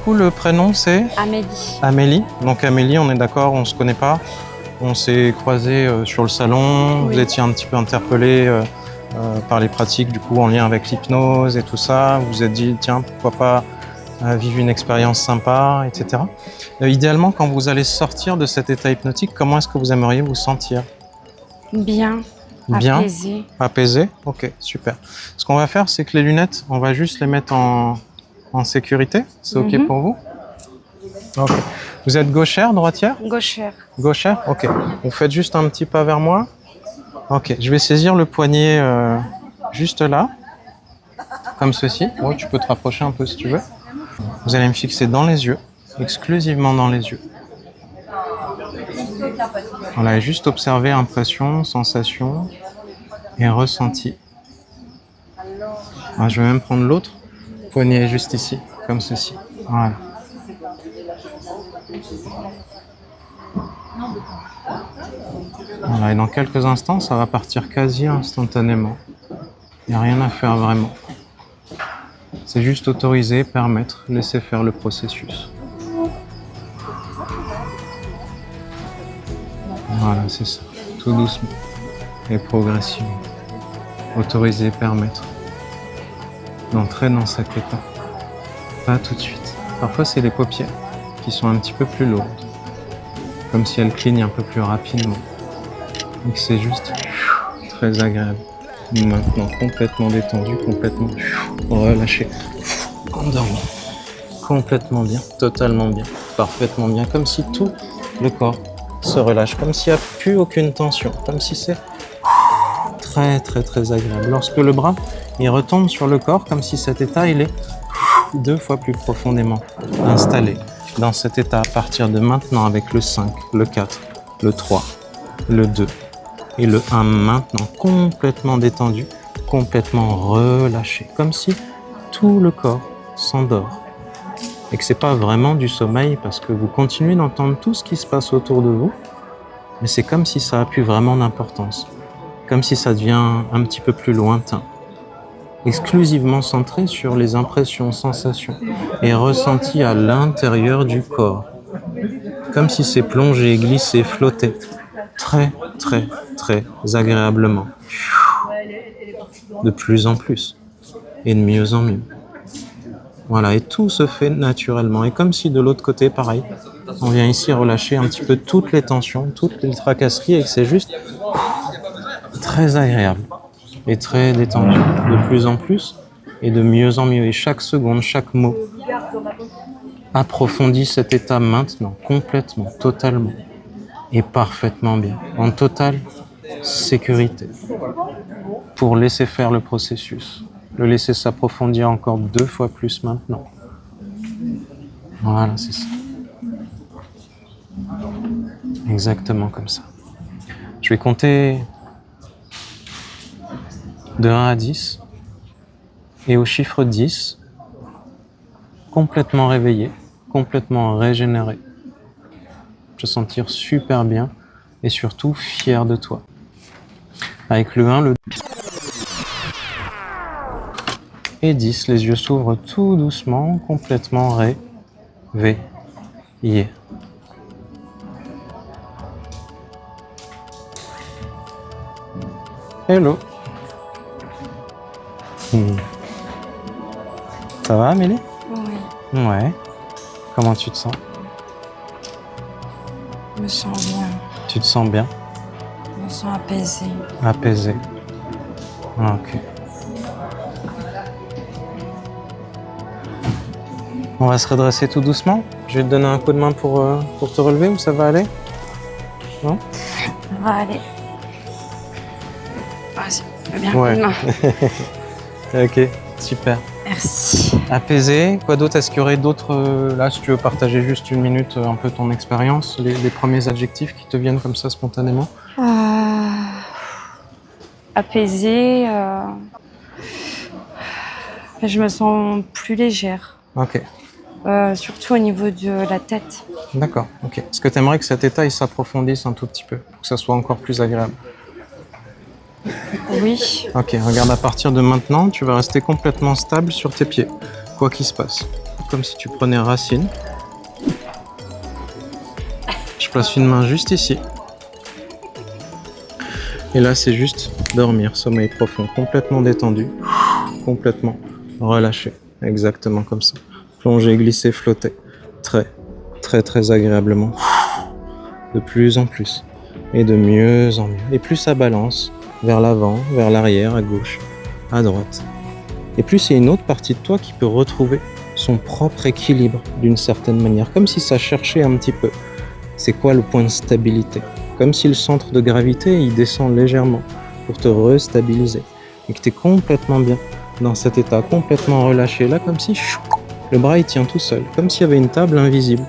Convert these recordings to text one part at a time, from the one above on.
coup, le prénom, c'est Amélie. Amélie. Donc Amélie, on est d'accord, on ne se connaît pas. On s'est croisés sur le salon. Oui. Vous étiez un petit peu interpellé par les pratiques, du coup, en lien avec l'hypnose et tout ça. Vous vous êtes dit, tiens, pourquoi pas vivre une expérience sympa, etc. Idéalement, quand vous allez sortir de cet état hypnotique, comment est-ce que vous aimeriez vous sentir? Bien. Bien, Apaisée. apaisé. Ok, super. Ce qu'on va faire, c'est que les lunettes, on va juste les mettre en sécurité. C'est ok pour vous? Ok. Vous êtes gauchère, droitière? Gauchère. Gauchère? Ok. Vous faites juste un petit pas vers moi. Ok. Je vais saisir le poignet juste là, comme ceci. Oh, tu peux te rapprocher un peu si tu veux. Vous allez me fixer dans les yeux, exclusivement dans les yeux. Voilà, et juste observer impression, sensation et ressenti. Ah, je vais même prendre l'autre poignet juste ici, comme ceci. Voilà. Voilà, et dans quelques instants, ça va partir quasi instantanément. Il n'y a rien à faire vraiment. C'est juste autoriser, permettre, laisser faire le processus. Voilà, c'est ça. Tout doucement et progressivement. Autoriser, permettre d'entrer dans cet état. Pas tout de suite. Parfois, c'est les paupières qui sont un petit peu plus lourdes. Comme si elles clignent un peu plus rapidement. Et que c'est juste très agréable. Maintenant, complètement détendu, complètement relâché. Endormi. Complètement bien, totalement bien, parfaitement bien. Comme si tout le corps se relâche. Comme s'il n'y a plus aucune tension. Comme si c'est très, très, très agréable. Lorsque le bras, il retombe sur le corps, comme si cet état, il est 2 fois plus profondément installé. Dans cet état, à partir de maintenant, avec le 5, le 4, le 3, le 2 et le 1, maintenant, complètement détendu, complètement relâché. Comme si tout le corps s'endort. Et que c'est pas vraiment du sommeil parce que vous continuez d'entendre tout ce qui se passe autour de vous, mais c'est comme si ça a plus vraiment d'importance. Comme si ça devient un petit peu plus lointain. Exclusivement centré sur les impressions, sensations et ressentis à l'intérieur du corps. Comme si c'est plongé, glissé, flotté. Très, très, très agréablement. De plus en plus. Et de mieux en mieux. Voilà, et tout se fait naturellement. Et comme si de l'autre côté, pareil, on vient ici relâcher un petit peu toutes les tensions, toutes les tracasseries, et que c'est juste très agréable et très détendu. De plus en plus et de mieux en mieux. Et chaque seconde, chaque mot approfondit cet état maintenant, complètement, totalement et parfaitement bien, en totale sécurité, pour laisser faire le processus. Le laisser s'approfondir encore 2 fois plus maintenant. Voilà, c'est ça. Exactement comme ça. Je vais compter de 1 à 10. Et au chiffre 10, complètement réveillé, complètement régénéré. Te sentir super bien et surtout fier de toi. Avec le 1, le 2 et 10, les yeux s'ouvrent tout doucement, complètement réveillés. Hello. Ça va, Amélie? Oui. Ouais. Comment tu te sens? Je me sens bien. Tu te sens bien? Je me sens apaisée. Apaisé. Ok. On va se redresser tout doucement. Je vais te donner un coup de main pour te relever ou ça va aller? Non? Ça va aller. Vas-y, bien. Ouais. Non. Ok, super. Merci. Apaisé. Quoi d'autre? Est-ce qu'il y aurait d'autres... là, si tu veux partager juste 1 minute, un peu ton expérience, les premiers adjectifs qui te viennent comme ça spontanément? Apaisée. Je me sens plus légère. Ok. Surtout au niveau de la tête. D'accord, ok. Est-ce que tu aimerais que cet état il s'approfondisse un tout petit peu pour que ça soit encore plus agréable? Oui. Ok, regarde, à partir de maintenant, tu vas rester complètement stable sur tes pieds, quoi qu'il se passe. comme si tu prenais racine. Je place une main juste ici. Et là, c'est juste dormir, sommeil profond, complètement détendu, complètement relâché, exactement comme ça. Plonger, glisser, flotter, très, très, très agréablement, de plus en plus, et de mieux en mieux. Et plus ça balance, vers l'avant, vers l'arrière, à gauche, à droite. Et plus il y a une autre partie de toi qui peut retrouver son propre équilibre d'une certaine manière, comme si ça cherchait un petit peu. C'est quoi le point de stabilité? Comme si le centre de gravité, il descend légèrement pour te restabiliser. Et que tu es complètement bien dans cet état, complètement relâché. Là, comme si le bras, il tient tout seul. Comme s'il y avait une table invisible.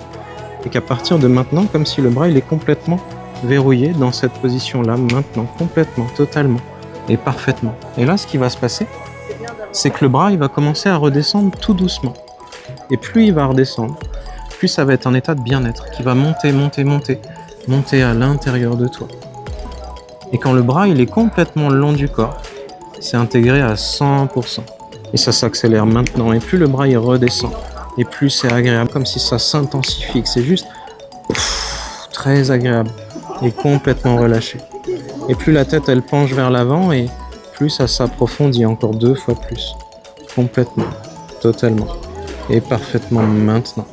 Et qu'à partir de maintenant, comme si le bras, il est complètement verrouillé dans cette position-là, maintenant, complètement, totalement et parfaitement. Et là, ce qui va se passer, c'est que le bras, il va commencer à redescendre tout doucement. Et plus il va redescendre, plus ça va être un état de bien-être qui va monter, monter, monter, monter à l'intérieur de toi. Et quand le bras, il est complètement le long du corps, c'est intégré à 100%. Et ça s'accélère maintenant. Et plus le bras, il redescend, et plus c'est agréable, comme si ça s'intensifie, que c'est juste très agréable et complètement relâché. Et plus la tête, elle penche vers l'avant, et plus ça s'approfondit encore 2 fois plus. Complètement, totalement, et parfaitement maintenant.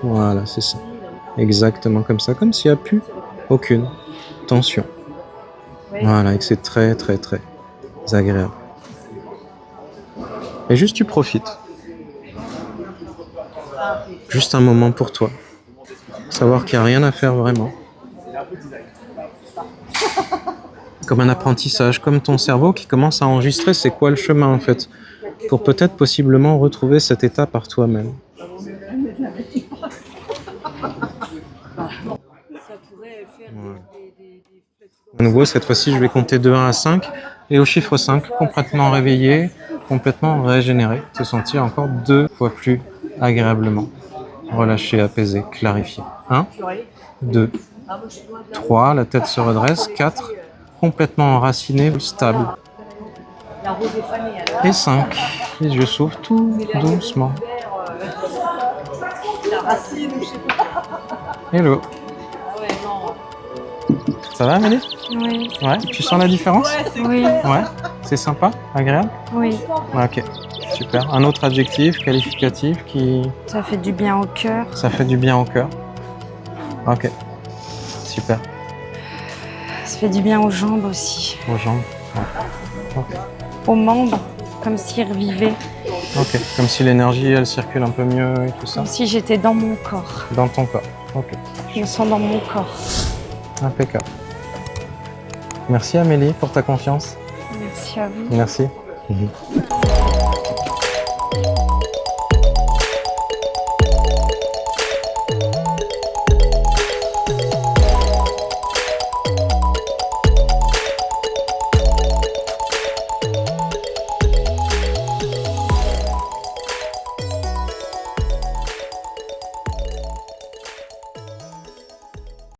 Voilà, c'est ça. Exactement comme ça, comme s'il n'y a plus aucune tension. Voilà, et que c'est très, très, très agréable. Et juste tu profites. Juste un moment pour toi. Savoir qu'il n'y a rien à faire vraiment. Comme un apprentissage, comme ton cerveau qui commence à enregistrer c'est quoi le chemin en fait, pour peut-être possiblement retrouver cet état par toi-même. À nouveau, cette fois-ci, je vais compter de 1 à 5. Et au chiffre 5, complètement réveillé, complètement régénéré, te sentir encore 2 fois plus agréablement. Relâché, apaisé, clarifié. 1, 2, 3, la tête se redresse. 4, complètement enraciné, stable. Et 5, les yeux s'ouvrent tout doucement. Hello. Ça va, Amélie? Oui. Ouais, tu sens la différence? Oui. Ouais, c'est sympa, agréable? Oui. Ok, super. Un autre adjectif qualificatif qui... Ça fait du bien au cœur. Ça fait du bien au cœur. Ok, super. Ça fait du bien aux jambes aussi. Aux jambes. Ouais. Ok. Aux membres, comme s'ils revivaient. Ok, comme si l'énergie, elle circule un peu mieux et tout ça. Comme si j'étais dans mon corps. Dans ton corps. Ok. Je me sens dans mon corps. Impeccable. Merci Amélie pour ta confiance. Merci à vous. Merci.